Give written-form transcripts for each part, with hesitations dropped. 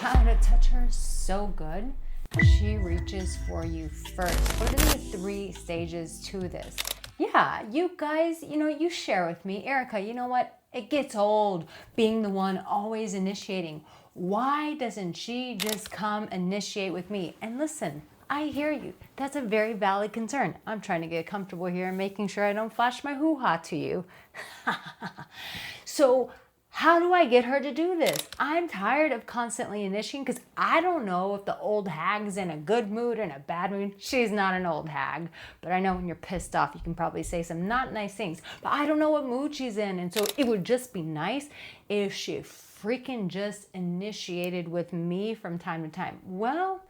how to touch her so good. She reaches for you first. What are the 3 stages to this? Yeah, you guys, you share with me. Arica, you know what? It gets old being the one always initiating. Why doesn't she just come initiate with me? And listen, I hear you. That's a very valid concern. I'm trying to get comfortable here and making sure I don't flash my hoo-ha to you. So how do I get her to do this? I'm tired of constantly initiating because I don't know if the old hag's in a good mood or in a bad mood. She's not an old hag, but I know when you're pissed off, you can probably say some not nice things, but I don't know what mood she's in. And so it would just be nice if she freaking just initiated with me from time to time. Well,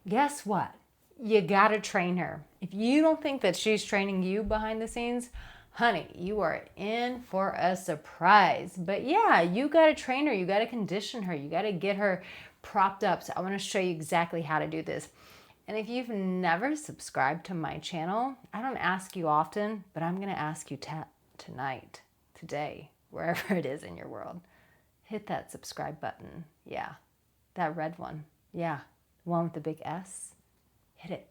guess what? You gotta train her. If you don't think that she's training you behind the scenes, honey, you are in for a surprise. But yeah, you gotta train her, you gotta condition her, you gotta get her propped up. So I wanna show you exactly how to do this. And if you've never subscribed to my channel, I don't ask you often, but I'm gonna ask you tonight, today, wherever it is in your world. Hit that subscribe button. Yeah, that red one. Yeah, the one with the big S. Hit it.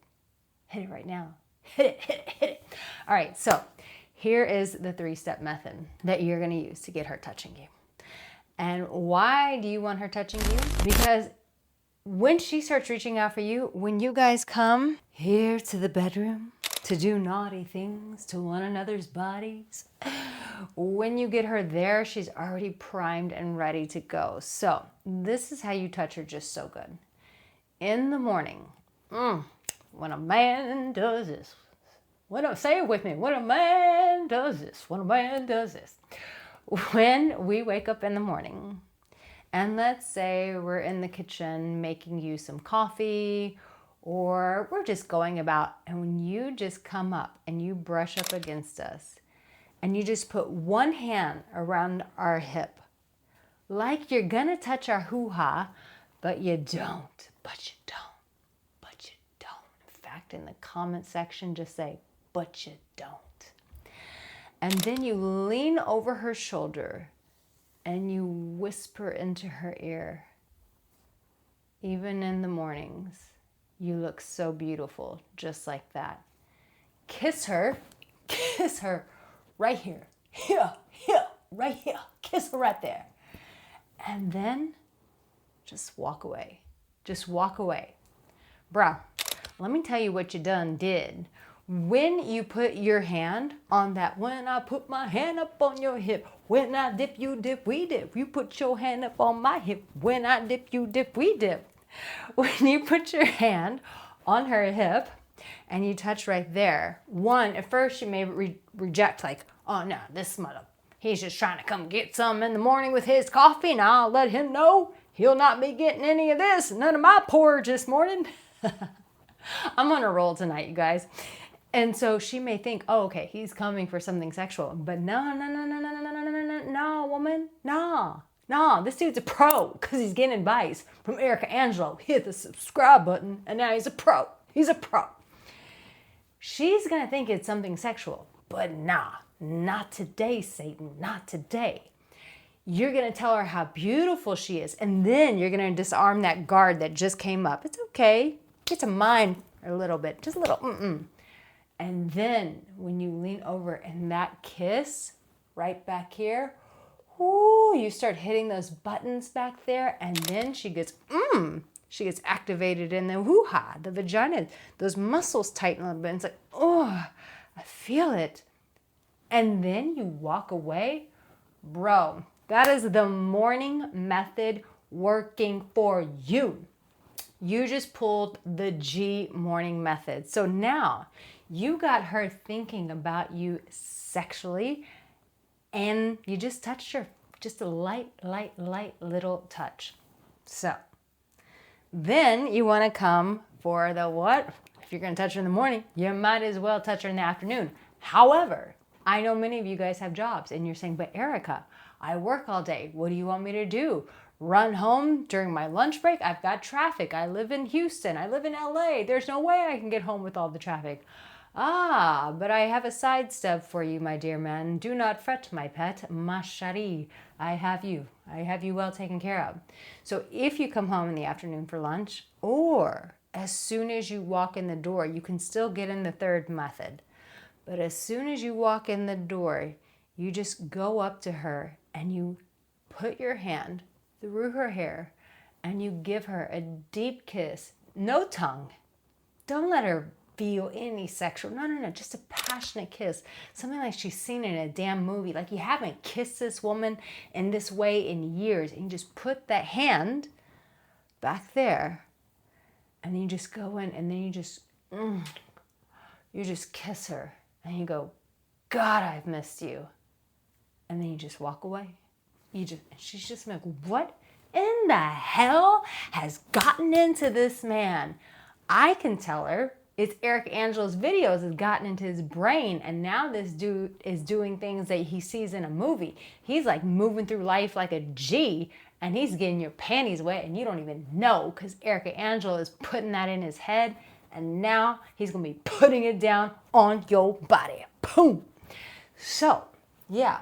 Hit it right now. Hit it, hit it, hit it. All right, so here is the 3-step method that you're gonna use to get her touching you. And why do you want her touching you? Because when she starts reaching out for you, when you guys come here to the bedroom to do naughty things to one another's bodies, when you get her there, she's already primed and ready to go. So this is how you touch her just so good. In the morning, when a man does this, say it with me, when a man does this, when a man does this. When we wake up in the morning, and let's say we're in the kitchen making you some coffee, or we're just going about, and when you just come up and you brush up against us, and you just put one hand around our hip, like you're gonna touch our hoo-ha, but you don't, but you don't. In the comment section, just say, but you don't. And then you lean over her shoulder and you whisper into her ear, even in the mornings, you look so beautiful, just like that. Kiss her right here, right here, kiss her right there. And then just walk away, Bruh, let me tell you what you done did. When you put your hand on that, when I put my hand up on your hip, when I dip, you dip, we dip. You put your hand up on my hip, when I dip, you dip, we dip. When you put your hand on her hip and you touch right there, at first you may reject, like, oh no, this mother, he's just trying to come get some in the morning with his coffee, and I'll let him know he'll not be getting any of this, none of my porridge this morning. I'm on a roll tonight, you guys. And so she may think, oh, okay, he's coming for something sexual. But no, woman. No, this dude's a pro because he's getting advice from Arica Angelo. Hit the subscribe button, and now he's a pro. He's a pro. She's going to think it's something sexual. But nah, not today, Satan, not today. You're going to tell her how beautiful she is, and then you're going to disarm that guard that just came up. It's okay. Get to mind a little bit, just a little, And then when you lean over and that kiss right back here, ooh, you start hitting those buttons back there, and then she gets activated in the hoo-ha, the vagina, those muscles tighten a little bit. It's like, oh, I feel it. And then you walk away. Bro, that is the morning method working for you. You just pulled the G morning method. So now you got her thinking about you sexually, and you just touched her, just a light little touch. So then you want to come for the what? If you're going to touch her in the morning, you might as well touch her in the afternoon. However, I know many of you guys have jobs and you're saying, but Arica, I work all day. What do you want me to do? Run home during my lunch break? I've got traffic. I live in Houston. I live in LA. There's no way I can get home with all the traffic. Ah, but I have a sidestep for you, my dear man. Do not fret, my pet, ma chérie. I have you. I have you well taken care of. So if you come home in the afternoon for lunch, or as soon as you walk in the door, you can still get in the third method. But as soon as you walk in the door, you just go up to her and you put your hand through her hair and you give her a deep kiss. No tongue. Don't let her feel any sexual. No, no, no. Just a passionate kiss. Something like she's seen in a damn movie. Like you haven't kissed this woman in this way in years. And you just put that hand back there. And then you just go in and then you just kiss her. And you go, God, I've missed you. And then you just walk away. She's just like, what in the hell has gotten into this man? I can tell her it's Arica Angelo's videos has gotten into his brain, and now this dude is doing things that he sees in a movie. He's like moving through life like a G, and he's getting your panties wet, and you don't even know because Arica Angelo is putting that in his head, and now he's gonna be putting it down on your body. Boom. So, yeah.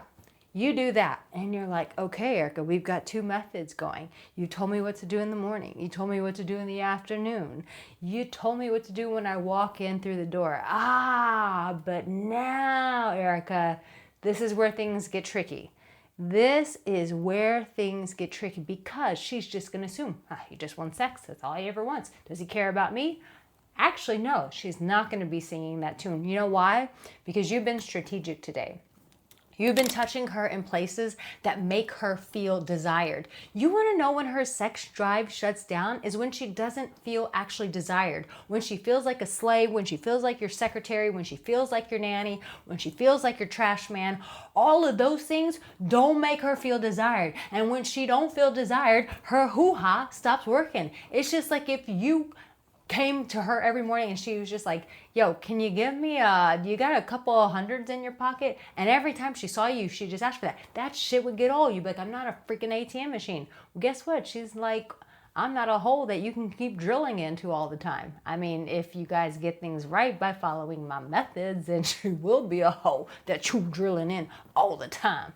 You do that and you're like, okay, Arica, we've got two methods going. You told me what to do in the morning. You told me what to do in the afternoon. You told me what to do when I walk in through the door. Ah, but now, Arica, this is where things get tricky. This is where things get tricky because she's just going to assume, he just wants sex. That's all he ever wants. Does he care about me? Actually, no, she's not going to be singing that tune. You know why? Because you've been strategic today. You've been touching her in places that make her feel desired. You want to know when her sex drive shuts down is when she doesn't feel actually desired. When she feels like a slave, when she feels like your secretary, when she feels like your nanny, when she feels like your trash man. All of those things don't make her feel desired. And when she don't feel desired, her hoo-ha stops working. It's just like if you came to her every morning and she was just like, yo, can you give me you got a couple of hundreds in your pocket? And every time she saw you, she just asked for that. That shit would get old. You'd be like, I'm not a freaking ATM machine. Well, guess what? She's like, I'm not a hole that you can keep drilling into all the time. I mean, if you guys get things right by following my methods, then she will be a hole that you're drilling in all the time.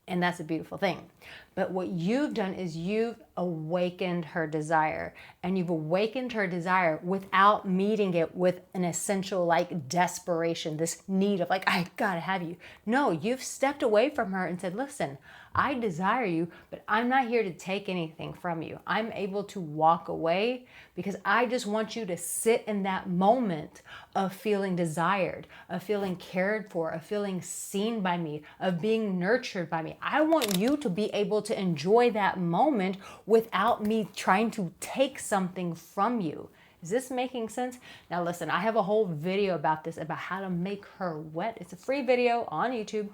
And that's a beautiful thing. But what you've done is you've awakened her desire, and you've awakened her desire without meeting it with an essential like desperation, this need of like, I gotta have you. No, you've stepped away from her and said, listen, I desire you, but I'm not here to take anything from you. I'm able to walk away because I just want you to sit in that moment of feeling desired, of feeling cared for, of feeling seen by me, of being nurtured by me. I want you to be able to enjoy that moment without me trying to take something from you. Is this making sense? Now listen, I have a whole video about this, about how to make her wet. It's a free video on YouTube.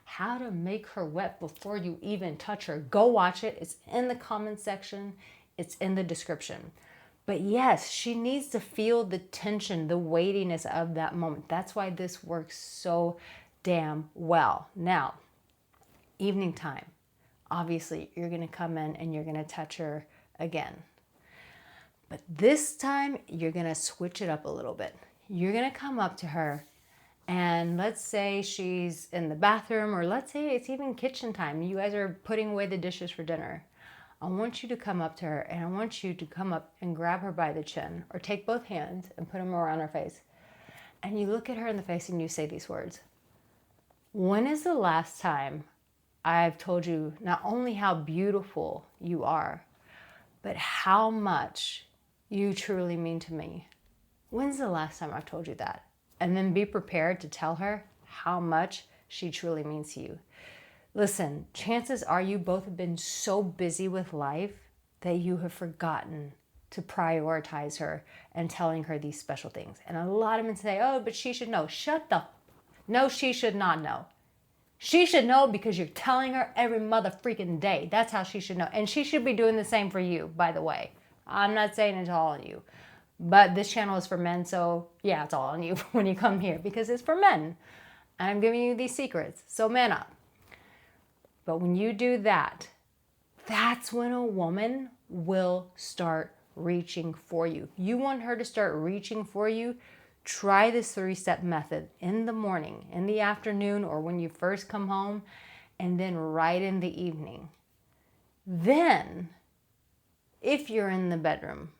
How to make her wet before you even touch her. Go watch it. It's in the comment section. It's in the description. But yes, she needs to feel the tension, the weightiness of that moment. That's why this works so damn well. Now, evening time. Obviously, you're going to come in and you're going to touch her again. But this time, you're going to switch it up a little bit. You're going to come up to her, and let's say she's in the bathroom, or let's say it's even kitchen time. You guys are putting away the dishes for dinner. I want you to come up to her, and I want you to come up and grab her by the chin, or take both hands and put them around her face. And you look at her in the face and you say these words. When is the last time I've told you not only how beautiful you are, but how much you truly mean to me? When's the last time I've told you that? And then be prepared to tell her how much she truly means to you. Listen, chances are you both have been so busy with life that you have forgotten to prioritize her and telling her these special things. And a lot of men say, oh, but she should know. Shut the... No, she should not know. She should know because you're telling her every mother freaking day. That's how she should know. And she should be doing the same for you, by the way. I'm not saying it's all on you. But this channel is for men, so yeah, it's all on you when you come here because it's for men. And I'm giving you these secrets, so man up. But when you do that, that's when a woman will start reaching for you. You want her to start reaching for you, Try this 3-step method in the morning, in the afternoon, or when you first come home, and then right in the evening. Then, if you're in the bedroom,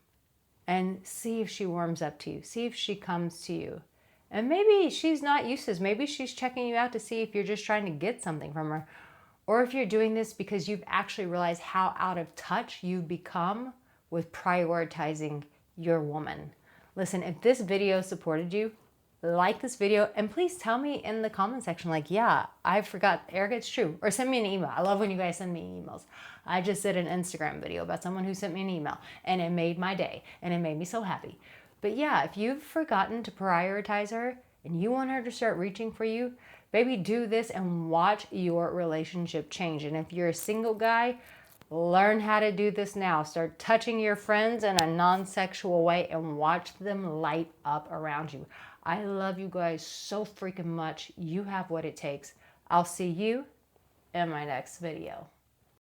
and see if she warms up to you, see if she comes to you. And maybe she's not used to this. Maybe she's checking you out to see if you're just trying to get something from her. Or if you're doing this because you've actually realized how out of touch you've become with prioritizing your woman. Listen, if this video supported you, like this video, and please tell me in the comment section, like, yeah, I forgot, Arica, it's true. Or send me an email. I love when you guys send me emails. I just did an Instagram video about someone who sent me an email, and it made my day, and it made me so happy. But yeah, if you've forgotten to prioritize her, and you want her to start reaching for you, baby, do this and watch your relationship change. And if you're a single guy, learn how to do this now. Start touching your friends in a non-sexual way and watch them light up around you. I love you guys so freaking much. You have what it takes. I'll see you in my next video.